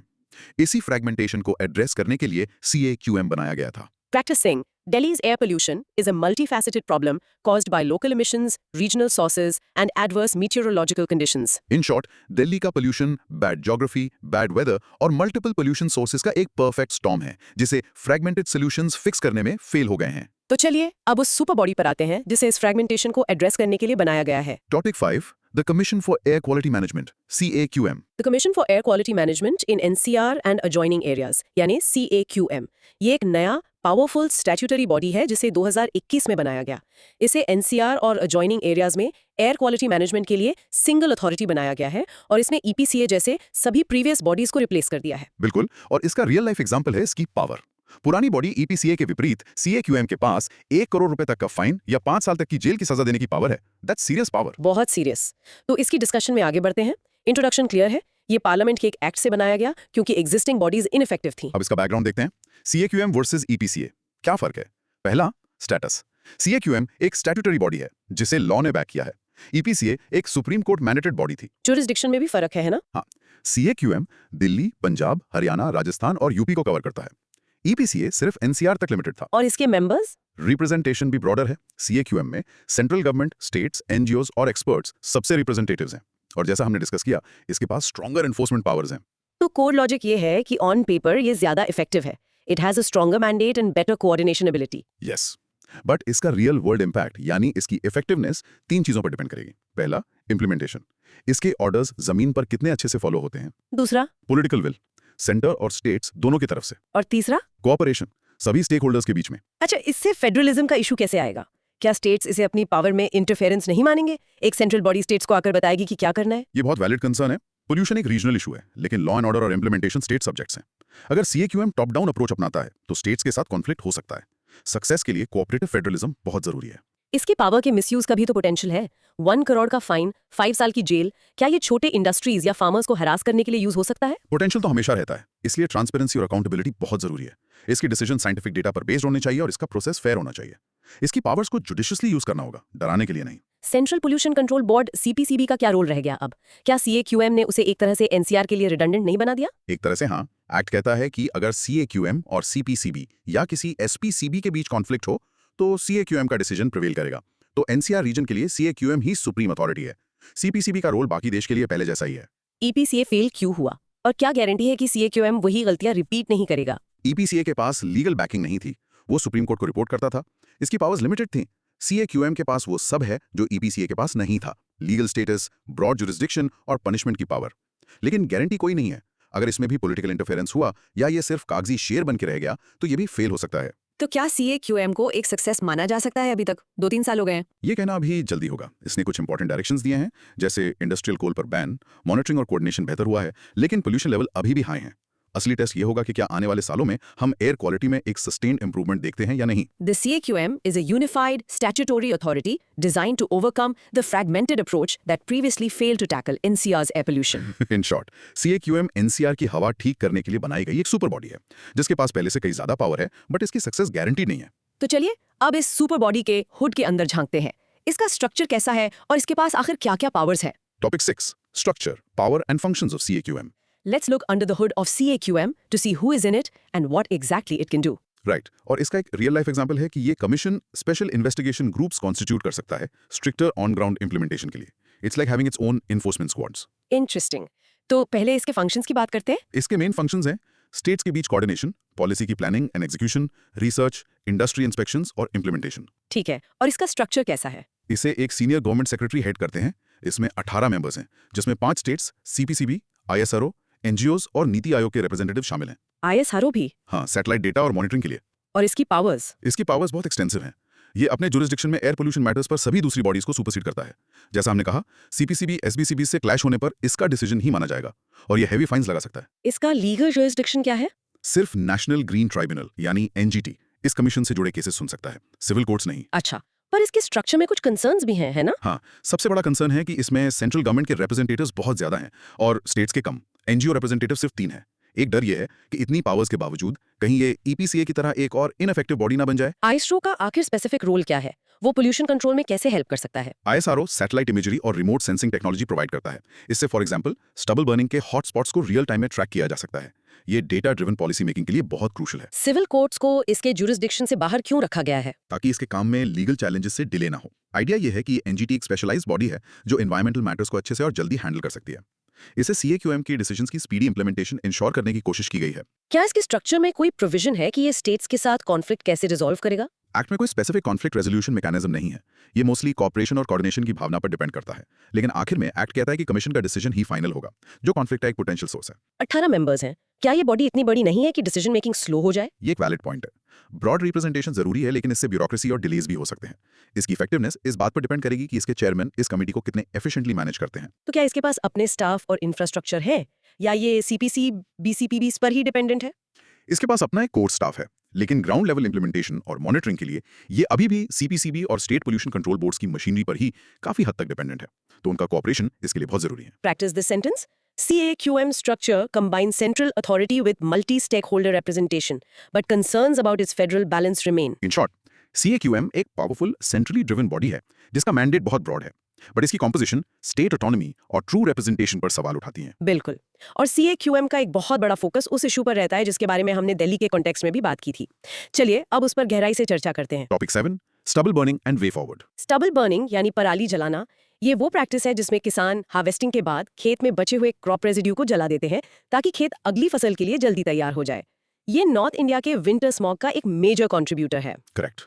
इसी फ्रैगमेंटेशन को एड्रेस करने के लिए CAQM बनाया गया था। Practicing Delhi's air pollution is a multifaceted problem caused by local emissions, regional sources, and adverse meteorological conditions. In short, Delhi का pollution bad geography, bad weather और मल्टीपल पोल्यूशन सोर्सेज का एक परफेक्ट स्टॉर्म है, जिसे fragmented solutions fix करने में fail हो गए हैं। तो चलिए अब उस सुपर बॉडी पर आते हैं जिसे इस फ्रैगमेंटेशन को एड्रेस करने के लिए बनाया गया है। Topic 5, the commission for air quality management, CAQM। The Commission for Air Quality Management in NCR and Adjoining Areas, यानी CAQM, ये एक नया पावरफुल स्टैट्यूटरी बॉडी है जिसे 2021 में बनाया गया। इसे NCR और adjoining areas में एयर क्वालिटी मैनेजमेंट के लिए सिंगल अथॉरिटी बनाया गया है और इसने EPCA जैसे सभी प्रीवियस बॉडीज को रिप्लेस कर दिया है। बिल्कुल, और इसका रियल लाइफ एग्जांपल है इसकी पावर। पुरानी बॉडी EPCA के विपरीत CAQM के पास 1 करोड़ रुपए तक का फाइन या 5 साल तक की जेल की सजा देने की पावर है। That's serious power. बहुत सीरियस। तो इसकी डिस्कशन में आगे बढ़ते हैं। इंट्रोडक्शन क्लियर है, ये पार्लियामेंट के एक एक्ट से बनाया गया क्योंकि एग्जिस्टिंग बॉडीज इनइफेक्टिव थी। अब इसका बैकग्राउंड देखते हैं। CAQM वर्सेस EPCA, क्या फर्क है? पहला, स्टेटस। CAQM एक स्टैट्यूटरी बॉडी है जिसे लॉ ने बैक किया है। EPCA एक सुप्रीम कोर्ट मैंडेटेड बॉडी थी। जुरिसडिक्शन में भी फर्क है ना? हाँ, CAQM दिल्ली, पंजाब, हरियाणा, राजस्थान और यूपी को कवर करता है। EPCA सिर्फ NCR तक लिमिटेड था। और इसके मेंबर्स? रिप्रेजेंटेशन भी ब्रॉडर है। CAQM में सेंट्रल गवर्नमेंट, स्टेट्स, NGOs और एक्सपर्ट्स सबसे रिप्रेजेंटेटिव्स हैं। और जैसा हमने डिस्कस किया, इसके पास स्ट्रॉन्गर एनफोर्समेंट पावर्स हैं। तो कोर लॉजिक ये है कि ऑन पेपर ये ज्यादा इफेक्टिव है। It has a stronger mandate and better coordination ability. Yes, but इसका रियल वर्ल्ड इंपैक्ट यानी इसकी इफेक्टिवनेस 3 चीजों पर डिपेंड करेगी। पहला, इंप्लीमेंटेशन। इसके ऑर्डर्स जमीन पर कितने अच्छे से फॉलो होते हैं। दूसरा, पॉलिटिकल विल, सेंटर और स्टेट्स दोनों की तरफ से। और तीसरा, कोऑपरेशन, सभी स्टेक होल्डर्स के बीच में। अच्छा, इससे फेडरलिज्म का इशू कैसे आएगा? क्या स्टेट्स इसे अपनी पावर में इंटरफेरेंस नहीं मानेंगे? एक सेंट्रल बॉडी स्टेट्स को आकर बताएगी कि क्या करना है? ये बहुत वैलिड कंसर्न है। पोल्यूशन एक रीजनल इशू है, लेकिन लॉ एंड ऑर्डर और इंप्लीमेंटेशन स्टेट सब्जेक्ट्स हैं। अगर CAQM टॉप डाउन अप्रोच अपनाता है तो स्टेट्स के साथ कॉन्फ्लिक्ट हो सकता है। सक्सेस के लिए कोऑपरेटिव फेडरलिज्म बहुत जरूरी है। इसकी पावर के मिसयूज का भी तो पोटेंशियल है। 1 करोड़ का फाइन, 5 साल की जेल, क्या ये छोटे इंडस्ट्रीज या फार्मर्स को हरास करने के लिए यूज हो सकता है? पोटेंशियल तो हमेशा रहता है, इसलिए ट्रांसपेरेंसी और अकाउंटेबिलिटी बहुत जरूरी है। इसके डिसीजन साइंटिफिक डेटा पर बेस्ड होने चाहिए और इसका प्रोसेस फेयर होना चाहिए। इसकी पावर्स को जुडिशियसली यूज करना होगा, डराने के लिए नहीं। Central pollution control board CPCB का क्या रोल रह गया अब? क्या CAQM ने उसे एक तरह से NCR के लिए रिडंडेंट नहीं बना दिया? एक तरह से हाँ। एक्ट कहता है कि अगर CAQM और CPCB या किसी SPCB के बीच कॉन्फ्लिक्ट हो तो CAQM का डिसीजन प्रिवेल करेगा। तो NCR रीजन के लिए CAQM ही सुप्रीम अथॉरिटी है। CPCB का रोल बाकी देश के लिए पहले जैसा ही है। EPCA फेल क्यों हुआ और क्या गारंटी है कि CAQM वही गलतियां रिपीट नहीं करेगा? EPCA के पास लीगल बैकिंग नहीं थी, वो सुप्रीम कोर्ट को रिपोर्ट करता था। इसकी पावर्स लिमिटेड थी। CAQM के पास वो सब है जो EPCA के पास नहीं था, लीगल स्टेटस, ब्रॉड जुरिसडिक्शन और पनिशमेंट की पावर। लेकिन गारंटी कोई नहीं है, अगर इसमें भी पॉलिटिकल इंटरफेरेंस हुआ या ये सिर्फ कागजी शेर बन के रह गया तो ये भी फेल हो सकता है। तो क्या CAQM को एक सक्सेस माना जा सकता है? अभी तक 2-3 साल हो गए हैं। ये कहना अभी जल्दी होगा। इसने कुछ इंपॉर्टेंट डायरेक्शंस दिए हैं, जैसे इंडस्ट्रियल कोल पर बैन, मॉनिटरिंग और कोऑर्डिनेशन बेहतर हुआ है, लेकिन पोल्यूशन लेवल अभी भी हाई है। असली टेस्ट ये होगा कि क्या आने वाले सालों में हम एयर क्वालिटी में एक सस्टेन्ड इंप्रूवमेंट देखते हैं या नहीं। The CAQM is a unified statutory authority designed to overcome the fragmented approach that previously failed to tackle NCR's air pollution. In short, CAQM NCR की हवा ठीक करने के लिए बनाई गई एक सुपर बॉडी है, जिसके पास पहले से कई ज्यादा पावर है, बट इसकी सक्सेस गारंटी नहीं है। तो चलिए अब इस सुपर बॉडी के हुड के अंदर झांकते हैं। इसका स्ट्रक्चर कैसा है और इसके पास आखिर क्या-क्या पावर्स है? Topic 6, structure, power and functions of CAQM। Let's look under the hood of CAQM to see who is in it and what exactly it can do. Right, और इसका एक रियल लाइफ एग्जांपल है कि ये commission special investigation groups constitute कर सकता है stricter on ground implementation के लिए। It's like having its own enforcement squads. Interesting. तो पहले इसके फंक्शंस की बात करते हैं। इसके मेन फंक्शंस हैं स्टेट्स के बीच कोऑर्डिनेशन, पॉलिसी की planning and execution, research, industry inspections और इंप्लीमेंटेशन। ठीक है, और इसका स्ट्रक्चर कैसा है? इसे एक सीनियर गवर्नमेंट सेक्रेटरी हेड करते हैं। इसमें 18 मेंबर्स हैं, जिसमें 5 स्टेट्स, CPCB, ISRO, NGOs और नीति आयोग के रिप्रेजेंटेटिव शामिल हैं। ISRO भी? हाँ, सैटेलाइट डेटा और मॉनिटरिंग के लिए। और इसकी पावर्स? इसकी पावर्स बहुत एक्सटेंसिव हैं। ये अपने जुरिस्डिक्शन में एयर पोल्यूशन मैटर्स पर सभी दूसरी बॉडीज को सुपरसीड करता है। जैसा हमने कहा, CPCB SBCB से क्लैश होने पर इसका डिसीजन ही माना जाएगा और ये हेवी फाइन्स लगा सकता है। इसका लीगल जुरिस्डिक्शन क्या है? सिर्फ नेशनल ग्रीन ट्राइब्यूनल यानी NGT इस कमीशन से जुड़े केसेस सुन सकता है, सिविल कोर्ट्स नहीं। अच्छा, पर इसके स्ट्रक्चर में कुछ कंसर्न्स भी हैं, है ना? हाँ, सबसे बड़ा कंसर्न है कि इसमें सेंट्रल गवर्नमेंट के रिप्रेजेंटेटिव्स बहुत ज्यादा हैं और स्टेट्स के कम। NGO रिप्रेजेंटेटिव सिर्फ 3 है। एक डर यह है कि इतनी पावर्स के बावजूद कहीं ये EPCA की तरह एक और इनफेक्टिव बॉडी ना बन जाए। ISRO का आखिर स्पेसिफिक रोल क्या है? वो पोल्यूशन कंट्रोल में कैसे हेल्प कर सकता है? ISRO सैटेलाइट इमेजरी और रिमोट सेंसिंग टेक्नोलॉजी प्रोवाइड करता है। इससे फॉर एग्जांपल स्टबल बर्निंग के हॉट स्पॉट्स को रियल टाइम में ट्रैक किया जा सकता है। ये डेटा ड्रिवन पॉलिसी मेकिंग के लिए बहुत क्रूशियल है। सिविल कोर्ट्स को इसके जुरिस्डिक्शन से बाहर क्यों रखा गया है? ताकि इसके काम में लीगल चैलेंजेस से डिले ना हो। आइडिया ये है कि NGT एक स्पेशलाइज्ड बॉडी है जो एनवायरमेंटल मैटर्स को अच्छे से और जल्दी हैंडल कर सकती है। इसे CAQM की डिसीजंस की स्पीडी इंप्लीमेंटेशन इंश्योर करने की कोशिश की गई है। क्या इसके स्ट्रक्चर में कोई प्रोविजन है कि ये स्टेट्स के साथ कॉन्फ्लिक्ट कैसे रिजॉल्व करेगा? एक्ट में कोई स्पेसिफिक कॉन्फ्लिक्ट रेजोल्यूशन मैकेनिज्म नहीं है। ये मोस्टली कॉपरेशन और कोऑर्डिनेशन की भावना पर डिपेंड करता है। लेकिन आखिर में एक्ट कहता है कि कमीशन का डिसीजन ही फाइनल होगा। जो कॉन्फ्लिक्ट का एक पोटेंशियल सोर्स है। 18 मेंबर्स हैं। क्या ये बॉडी इतनी बड़ी नहीं है कि डिसीजन मेकिंग स्लो हो जाए? ये एक वैलिड पॉइंट है। ब्रॉड रिप्रेजेंटेशन जरूरी है, लेकिन इससे ब्यूरोक्रेसी और डिलेज भी हो सकते हैं। इसकी इफेक्टिवनेस इस बात पर डिपेंड करेगी कि इसके चेयरमैन इस कमेटी को कितने एफिशिएंटली मैनेज करते हैं। तो क्या इसके पास अपने स्टाफ और इंफ्रास्ट्रक्चर है या ये CPC BCPB पर ही डिपेंडेंट है? इसके पास अपना एक कोर स्टाफ है, लेकिन ग्राउंड लेवल इंप्लीमेंटेशन और मॉनिटरिंग के लिए ये अभी भी CPCB और स्टेट पोल्यूशन कंट्रोल बोर्ड्स की मशीनरी पर ही काफी हद तक डिपेंडेंट है। तो उनका कोऑपरेशन इसके लिए बहुत जरूरी है। Practice this sentence. CAQM structure combines central authority with multi-stakeholder representation, but concerns about its federal balance remain. In short, CAQM एक पावरफुल सेंट्रली ड्रिवन बॉडी है जिसका मैंडेट बहुत ब्रॉड है, बट इसकी कॉम्पोजिशन स्टेट ऑटोनॉमी और true representation पर सवाल उठाती है। बिल्कुल। और CAQM का एक बहुत बड़ा फोकस उस इशू पर रहता है जिसके बारे में हमने दिल्ली के कॉन्टेक्स्ट में भी बात की थी। चलिए अब उस पर गहराई से चर्चा करते हैं। Topic 7, stubble burning and way forward. Stubble burning यानी पराली जलाना, ये वो प्रैक्टिस है जिसमें किसान हार्वेस्टिंग के बाद खेत में बचे हुए क्रॉप रेजिड्यू को जला देते हैं ताकि खेत अगली फसल के लिए जल्दी तैयार हो जाए। ये नॉर्थ इंडिया के विंटर स्मॉग का एक मेजर कंट्रीब्यूटर है। करेक्ट।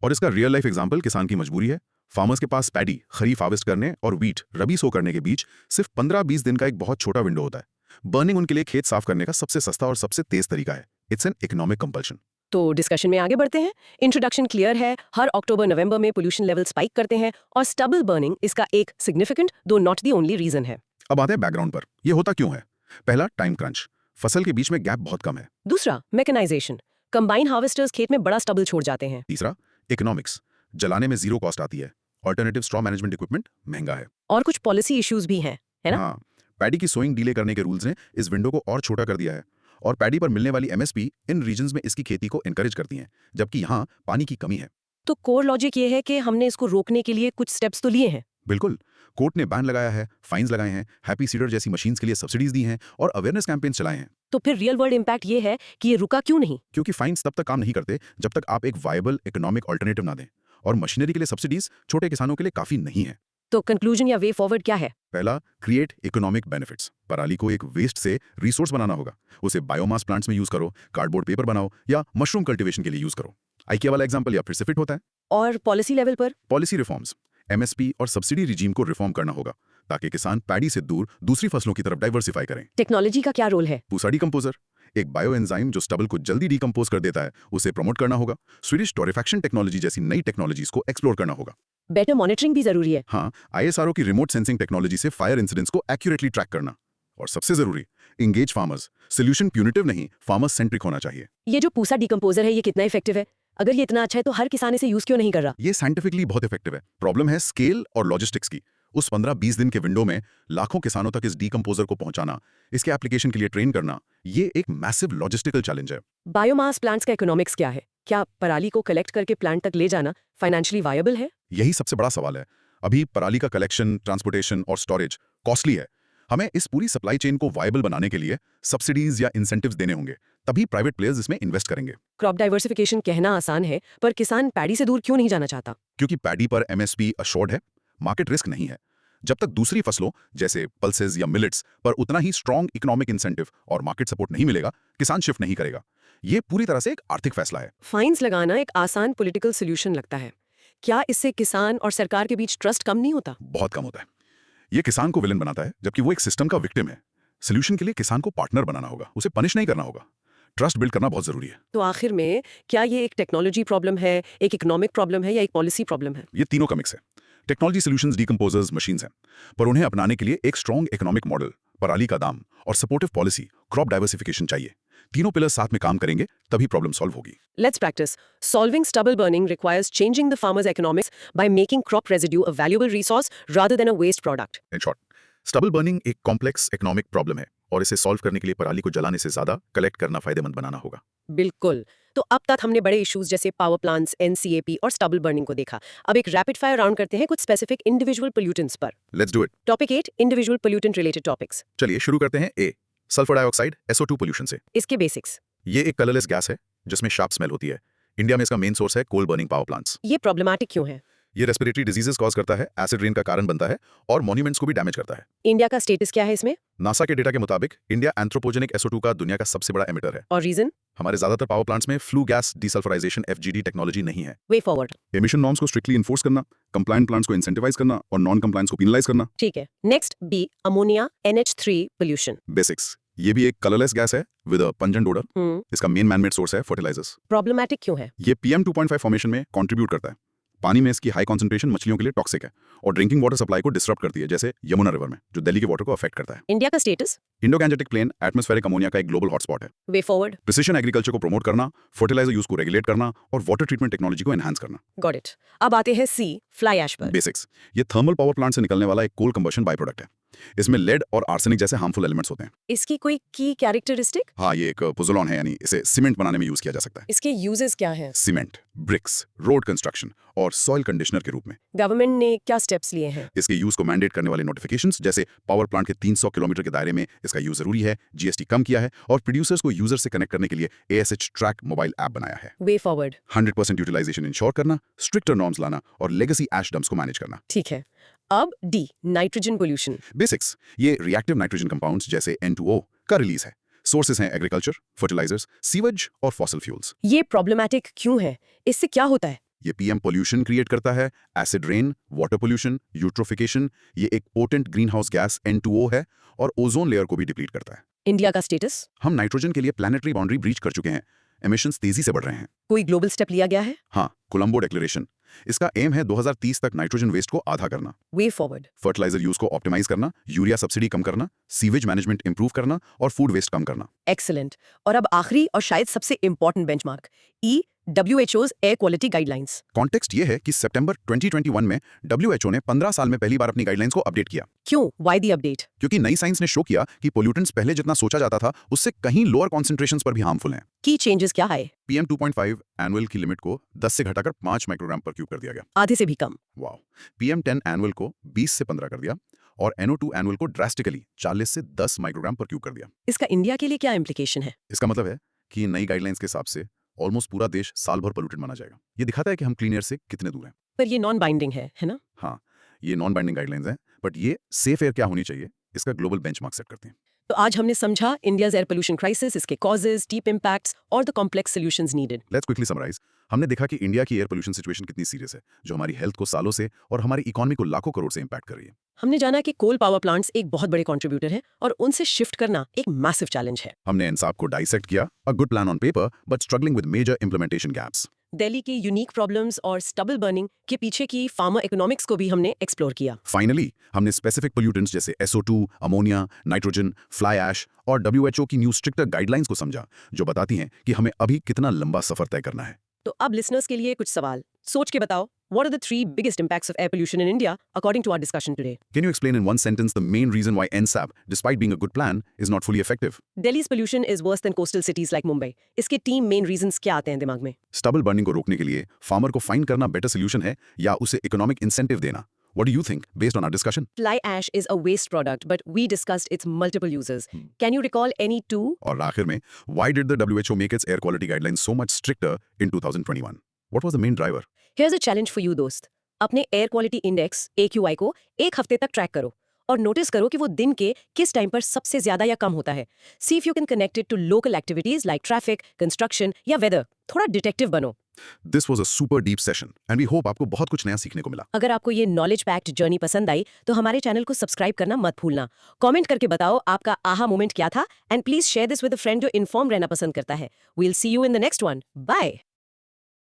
और इसका रियल लाइफ एग्जांपल किसान की मजबूरी है। फार्मर्स के पास पैडी खरीफ हार्वेस्ट करने और व्हीट रबी सो करने के बीच सिर्फ 15-20 दिन का एक बहुत छोटा विंडो होता है। बर्निंग उनके लिए खेत साफ करने का सबसे सस्ता और सबसे तेज तरीका है। It's an economic compulsion. तो डिस्कशन में आगे बढ़ते हैं। इंट्रोडक्शन क्लियर है। हर अक्टूबर-नवंबर में पोल्यूशन लेवल स्पाइक करते हैं और स्टबल बर्निंग इसका एक सिग्निफिकेंट दो नॉट दी ओनली रीजन है। अब आते हैं बैकग्राउंड पर। ये होता क्यों है? पहला, टाइम क्रंच। फसल के बीच में गैप बहुत कम है। दूसरा, मैकेनाइजेशन। कंबाइन हार्वेस्टर्स खेत में बड़ा स्टबल छोड़ जाते हैं। तीसरा, इकोनॉमिक्स। जलाने में जीरो कॉस्ट आती है। ऑल्टरनेटिव स्ट्रॉ मैनेजमेंट इक्विपमेंट महंगा है। और कुछ पॉलिसी इश्यूज भी हैं, है ना? हाँ, पैडी की सोइंग डीले करने के रूल्स ने इस विंडो को और छोटा कर दिया है और पैडी पर मिलने वाली MSP इन रीजन्स में इसकी खेती को एनकरेज करती हैं, जबकि यहाँ पानी की कमी है। तो कोर लॉजिक ये है कि हमने इसको रोकने के लिए कुछ स्टेप्स तो लिए हैं। बिल्कुल। कोर्ट ने बैन लगाया है, फाइन्स लगाए हैं, हैप्पी सीडर जैसी मशीन्स के लिए सब्सिडीज दी हैं और अवेयरनेस कैंपेन्स चलाए हैं। तो फिर रियल वर्ल्ड इम्पैक्ट ये है कि ये रुका क्यों नहीं? क्योंकि फाइन्स तब तक काम नहीं करते जब तक आप एक वायबल इकोनॉमिक ऑल्टरनेटिव ना दें, और मशीनरी के लिए सब्सिडीज छोटे किसानों के लिए काफी नहीं है। तो कंक्लूजन या वे फॉरवर्ड क्या है? पहला, क्रिएट इकोनॉमिक बेनिफिट्स। पराली को एक वेस्ट से रिसोर्स बनाना होगा। उसे बायोमास प्लांट्स में यूज करो, कार्डबोर्ड पेपर बनाओ या मशरूम कल्टीवेशन के लिए यूज करो। IKEA वाला एग्जांपल या फिर से फिट होता है। और पॉलिसी लेवल पर? Policy reforms. MSP और सब्सिडी रिजीम को रिफॉर्म करना होगा ताकि किसान पैडी से दूर दूसरी फसलों की तरफ डाइवर्सिफाई करें। टेक्नोलॉजी का क्या रोल है? पूसा डिकम्पोजर। एक बायो एंजाइम जो स्टबल को जल्दी डिकम्पोज कर देता है उसे प्रमोट करना होगा। स्वीडिश टोरिफैक्शन टेक्नोलॉजी जैसी नई टेक्नोलॉजीज को एक्सप्लोर करना होगा। बेटर मॉनिटरिंग भी जरूरी है। हाँ, ISRO की रिमोट सेंसिंग टेक्नोलॉजी से फायर इंसिडेंट्स को एक्यूरेटली ट्रैक करना। और सबसे जरूरी, इंगेज फार्मर्स। सोल्यूशन प्यूनिटिव नहीं, फार्मर सेंट्रिक होना चाहिए। ये जो पूसा डिकम्पोजर है ये कितना इफेक्टिव है? अगर ये इतना अच्छा है तो हर किसान इसे यूज क्यों नहीं कर रहा? ये साइंटिफिकली बहुत इफेक्टिव है। प्रॉब्लम है स्केल और लॉजिस्टिक्स की। उस 15-20 दिन के विंडो में लाखों किसानों तक इस डीकंपोजर को पहुंचाना, इसके एप्लीकेशन के लिए ट्रेन करना, ये एक मैसिव लॉजिस्टिकल चैलेंज है। बायोमास प्लांट्स का इकोनॉमिक्स क्या है? क्या पराली को कलेक्ट करके प्लांट तक ले जाना फाइनेंशियली वायबल है? यही सबसे बड़ा सवाल है। अभी पराली का कलेक्शन, ट्रांसपोर्टेशन और स्टोरेज कॉस्टली है। हमें इस पूरी सप्लाई चेन को वायबल बनाने के लिए सब्सिडीज या इंसेंटिव्स देने होंगे, तभी प्राइवेट प्लेयर्स इसमें इन्वेस्ट करेंगे। क्रॉप डाइवर्सिफिकेशन कहना आसान है, पर किसान पैडी से दूर क्यों नहीं जाना चाहता? क्योंकि पैडी पर MSP अश्योर्ड है, मार्केट रिस्क नहीं है। जब तक दूसरी फसलों जैसे पल्सेस या मिलेट्स पर उतना ही स्ट्रॉन्ग इकोनॉमिक इंसेंटिव और मार्केट सपोर्ट नहीं मिलेगा, किसान शिफ्ट नहीं करेगा। ये पूरी तरह से एक आर्थिक फैसला है। फाइन्स लगाना एक आसान पॉलिटिकल सोल्यूशन लगता है। क्या इससे किसान और सरकार के बीच ट्रस्ट कम नहीं होता? बहुत कम होता है। ये किसान को विलन बनाता है, जबकि वो एक सिस्टम का विक्टिम है। सोल्यूशन के लिए किसान को पार्टनर बनाना होगा, उसे पनिश नहीं करना होगा। ट्रस्ट बिल्ड करना बहुत जरूरी है। तो आखिर में क्या ये एक टेक्नोलॉजी प्रॉब्लम है, एक इकोनॉमिक प्रॉब्लम है या एक पॉलिसी प्रॉब्लम है? ये तीनों का मिक्स है। टेक्नोलॉजी सॉल्यूशंस डीकंपोजर्स मशीन्स हैं, पर उन्हें अपनाने के लिए एक स्ट्रॉन्ग इकोनॉमिक मॉडल, पराली का दाम और सपोर्टिव पॉलिसी, क्रॉप डाइवर्सिफिकेशन चाहिए। तीनों पिलर साथ में काम करेंगे तभी प्रॉब्लम सॉल्व होगी। Let's practice. Solving stubble burning requires changing the farmer's economics by making crop residue a valuable resource rather than a waste product. In short, stubble burning एक complex economic problem है और इसे solve करने के लिए पराली को जलाने से ज्यादा कलेक्ट करना फायदेमंद बनाना होगा। बिल्कुल। तो अब तक हमने बड़े इश्यूज जैसे पावर प्लांट्स, NCAP और स्टबल बर्निंग को देखा। अब एक रैपिड फायर राउंड करते हैं कुछ स्पेसिफिक इंडिविजुअल पोल्यूटेंट्स पर। Let's do it. Topic 8, individual pollutant related topics. चलिए शुरू करते हैं। ए, सल्फर डाइऑक्साइड SO2 पोल्यूशन से। इसके बेसिक्स। ये एक कलरलेस गैस है जिसमें शार्प स्मेल होती है। इंडिया में इसका मेन सोर्स है कोल बर्निंग पावर प्लांट्स। ये प्रॉब्लमैटिक क्यों है? ये रेस्पिरेटरी डिजीजेस कॉज करता है, एसिड रेन का कारण बनता है और मॉन्यूमेंट्स को भी डैमेज करता है। इंडिया का स्टेटस क्या है इसमें? नासा के डेटा के मुताबिक इंडिया एंथ्रोपोजेनिक SO2 का दुनिया का सबसे बड़ा एमिटर है। और रीजन? हमारे ज्यादातर पावर प्लांट्स में flue gas desulphurisation FGD technology नहीं है। Way forward. एमिशन नॉर्म्स को स्ट्रिक्टली इन्फोर्स करना, कंप्लायंट प्लांट्स को इंसेंटिवाइज करना और नॉन कंप्लायंस को पेनलाइज करना। ठीक है। नेक्स्ट बी, अमोनिया NH3 पोल्यूशन। बेसिक्स। ये भी एक कलरलेस गैस है विद अ पंजेंट ओडर। इसका मेन मैनमेड सोर्स है फर्टिलाइजर्स। प्रॉब्लमैटिक क्यों है? ये PM 2.5 फॉर्मेशन में कंट्रीब्यूट करता है। पानी में इसकी हाई कॉन्सेंट्रेशन मछलियों के लिए टॉक्सिक है और ड्रिंकिंग वाटर सप्लाई को डिस्टर्ब करती है, जैसे यमुना रिवर में, जो दिल्ली के वाटर को अफेक्ट करता है। इंडिया का status? Indo Gangetic plain atmospheric ammonia का एक ग्लोबल हॉटस्पॉट है। Way forward. प्रिसिशन एग्रीकल्चर को प्रमोट करना, फर्टिलाइजर यूज को रेगुलेट करना और वाटर ट्रीटमेंट टेक्नोलॉजी को एनहांस करना। Got it. अब आते हैं सी, फ्लाई ऐश पर। बेसिक्स। ये थर्मल पावर प्लांट से निकलने वाला एक कोल कंबशन बाय प्रोडक्ट है। इसमें लेड और आर्सेनिक जैसे हार्मफुल एलिमेंट्स होते हैं। इसकी कोई की कैरेक्टरिस्टिक? हाँ, ये एक पुजोलॉन है, यानी इसे सीमेंट बनाने में यूज किया जा सकता है। इसके यूजेस क्या हैं? सीमेंट, ब्रिक्स, रोड कंस्ट्रक्शन और सॉइल कंडीशनर के रूप में। गवर्नमेंट ने क्या स्टेप्स लिए हैं? इसके यूज को मैंडेट करने वाले नोटिफिकेशंस, जैसे पावर प्लांट के 300 किलोमीटर के दायरे में इसका यूज जरूरी है, GST कम किया है और प्रोड्यूसर्स को यूजर से कनेक्ट करने के लिए ASH ट्रैक मोबाइल ऐप बनाया है। Way forward. 100% यूटिलाइजेशन इंश्योर करना, स्ट्रिक्टर नॉर्म्स लाना और लेगेसी ऐश डंप्स को मैनेज करना। ठीक है। अब डी, नाइट्रोजन पोल्यूशन। बेसिक्स। ये रिएक्टिव नाइट्रोजन कंपाउंड्स जैसे N2O का रिलीज है। सोर्सेस हैं एग्रीकल्चर, फर्टिलाइजर्स, सीवेज और फॉसिल फ्यूल्स। ये प्रॉब्लमैटिक क्यों है? इससे क्या होता है? ये PM पोल्यूशन क्रिएट करता है, acid rain, water pollution, eutrophication. ये एक potent green house gas N2O है और ओजोन लेयर को भी डिप्लीट करता है। इंडिया का स्टेटस? हम नाइट्रोजन के लिए प्लैनेटरी बाउंड्री ब्रीच कर चुके हैं। एमिशंस तेजी से बढ़ रहे हैं। कोई ग्लोबल स्टेप लिया गया है? हाँ, कोलंबो डिक्लेरेशन। इसका एम है 2030 तक नाइट्रोजन वेस्ट को आधा करना, वे फॉरवर्ड। फर्टिलाइजर यूज को ऑप्टिमाइज करना, यूरिया सब्सिडी कम करना, सीवेज मैनेजमेंट इंप्रूव करना और फूड वेस्ट कम करना। एक्सीलेंट। और अब आखिरी और शायद सबसे इंपॉर्टेंट बेंचमार्क, ई, WHO's air quality guidelines. Context ये है कि सितंबर 2021 में WHO ने 15 साल में पहली बार अपनी गाइडलाइंस को अपडेट किया। क्यों? Why the update? क्योंकि नई साइंस ने शो किया कि पोल्यूटेंट्स पहले जितना सोचा जाता था उससे कहीं लोअर कॉन्सेंट्रेशंस पर भी हार्मफुल हैं। की चेंजेस क्या है? PM 2.5 एनुअल की लिमिट को 10 से घटाकर 5 माइक्रोग्राम पर क्यूब कर दिया गया। आधे से भी कम। वाओ। PM 10 एनुअल को 20 से 15 कर दिया और NO2 एनुअल को ड्रास्टिकली 40 से 10 माइक्रोग्राम पर क्यूब कर दिया। इसका इंडिया के लिए क्या इम्प्लीकेशन है? इसका मतलब है कि नई गाइडलाइंस के हिसाब से ऑलमोस्ट पूरा देश साल भर पोल्यूटेड माना जाएगा। ये दिखाता है कि हम क्लीन एयर से कितने दूर हैं। पर ये नॉन बाइंडिंग है ना? हाँ, ये नॉन बाइंडिंग गाइडलाइंस हैं, बट ये सेफ एयर क्या होनी चाहिए इसका ग्लोबल बेंचमार्क सेट करते हैं। तो आज हमने समझा इंडियाज एयर पोल्यूशन क्राइसिस, इसके कॉजेज, डीप इम्पैक्ट्स और the complex solutions needed. Let's quickly summarise. हमने देखा कि इंडिया की एयर पोल्यूशन सिचुएशन कितनी सीरियस है, जो हमारी हेल्थ को सालों से और हमारी इकोनॉमी को लाखों करोड़ से इंपैक्ट कर रही है। हमने जाना कि कोल पावर प्लांट्स एक बहुत बड़े कंट्रीब्यूटर हैं और उनसे शिफ्ट करना एक मैसिव चैलेंज है। हमने इंसाफ को डाइसेक्ट किया, a good plan on paper but struggling with major implementation gaps. Delhi की यूनिक प्रॉब्लम्स और स्टबल बर्निंग के पीछे की फार्मा इकोनॉमिक्स को भी हमने एक्सप्लोर किया। फाइनली हमने स्पेसिफिक पोल्यूटेंट्स जैसे SO2, ammonia, nitrogen, fly ash और WHO की न्यू स्ट्रिक्टर गाइडलाइंस को समझा, जो बताती हैं कि हमें अभी कितना लंबा सफर तय करना है। तो अब लिसनर्स के लिए कुछ सवाल सोच के बताओ। What are the 3 biggest impacts of air pollution in India according to our discussion today? Can you explain in one sentence the main reason why NSAP, despite being a good plan, is not fully effective? Delhi's pollution is worse than coastal cities like Mumbai. इसके 3 main reasons क्या आते हैं दिमाग में? Stubble burning को रोकने के लिए फार्मर को फाइन करना बेटर सोल्यूशन है या उसे इकोनॉमिक इंसेंटिव देना? What do you think based on our discussion? Fly ash is a waste product, but we discussed its multiple uses. Can you recall any 2? और आखिर में, why did the WHO make its air quality guidelines so much stricter in 2021? What was the main driver? Here's a challenge for you दोस्त। अपने air quality index AQI को एक हफ्ते तक track करो और नोटिस करो कि वो दिन के किस टाइम पर सबसे ज्यादा या कम होता है। See if you can connect it to local activities like traffic, construction या weather। थोड़ा डिटेक्टिव बनो। This was a super deep session and we hope आपको बहुत कुछ नया सीखने को मिला। अगर आपको ये नॉलेज पैक्ड जर्नी पसंद आई तो हमारे चैनल को सब्सक्राइब करना मत भूलना। कमेंट करके बताओ आपका आहा मोमेंट क्या था and please share this with a friend जो इन्फॉर्म रहना पसंद करता है। We'll see you in the next one. Bye.